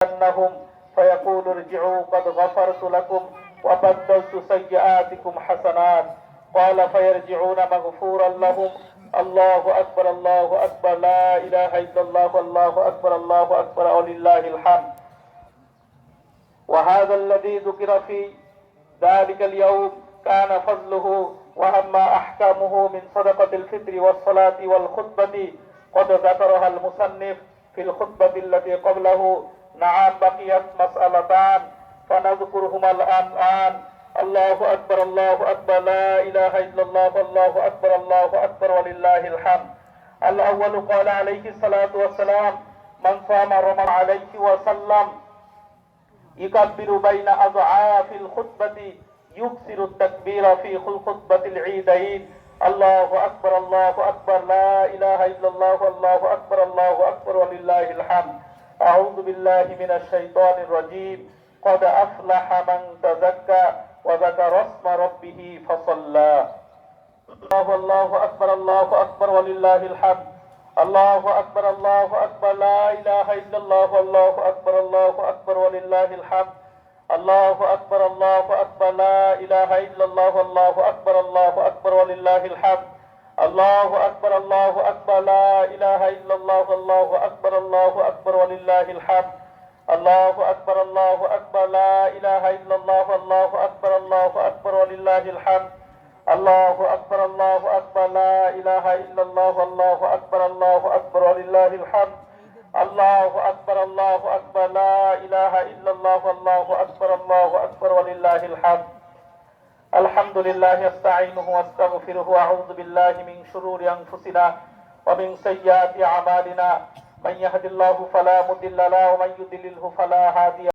أنهم فيقول ارجعوا قد غفرت لكم وبدلت سيئاتكم حسنات. قال فيرجعون مغفورا لهم. الله أكبر الله أكبر لا إله إلا الله الله أكبر الله أكبر ولله الحمد. وهذا الذي ذكر في ذلك اليوم كان فضله وأما أحكامه من صدقة الفطر والصلاة والخطبة قد ذكرها المصنف في الخطبة التي قبله. نعم بقيت مسألتان فنذكرهما الآن. الله أكبر الله أكبر لا إله إلا الله الله أكبر الله أكبر ولله الحمد. الأول قال عليه الصلاة والسلام من صام رمضان عليه وسلم يكبر بين أضعاف الخطبة يكثر التكبير في خطبة العيدين. الله أكبر الله أكبر لا إله إلا الله الله أكبر الله أكبر ولله الحمد. أعوذ بالله من الشيطان الرجيم. قد أفلح من تزكى وذكر اسم ربه فصلى. الله أكبر الله أكبر ولله الحمد. الله أكبر الله أكبر لا إله إلا الله الله أكبر الله أكبر ولله الحمد. الله أكبر الله أكبر لا إله إلا الله الله أكبر الله أكبر ولله الحمد. الله أكبر الله أكبر لا إله إلا الله الله أكبر الله أكبر ولله الحمد. الله أكبر الله أكبر لا إله إلا الله الله أكبر الله أكبر ولله الحمد. الله أكبر الله أكبر لا إله إلا الله الله أكبر الله أكبر ولله الحمد. الله أكبر الله أكبر لا إله إلا الله الله أكبر الله أكبر ولله الحمد. الحمد لله أستعينه واستغفره وأعوذ بالله من شرور أنفسنا ومن سيئات أعمالنا من يهد الله فلا مضل له ومن يضلله فلا هادي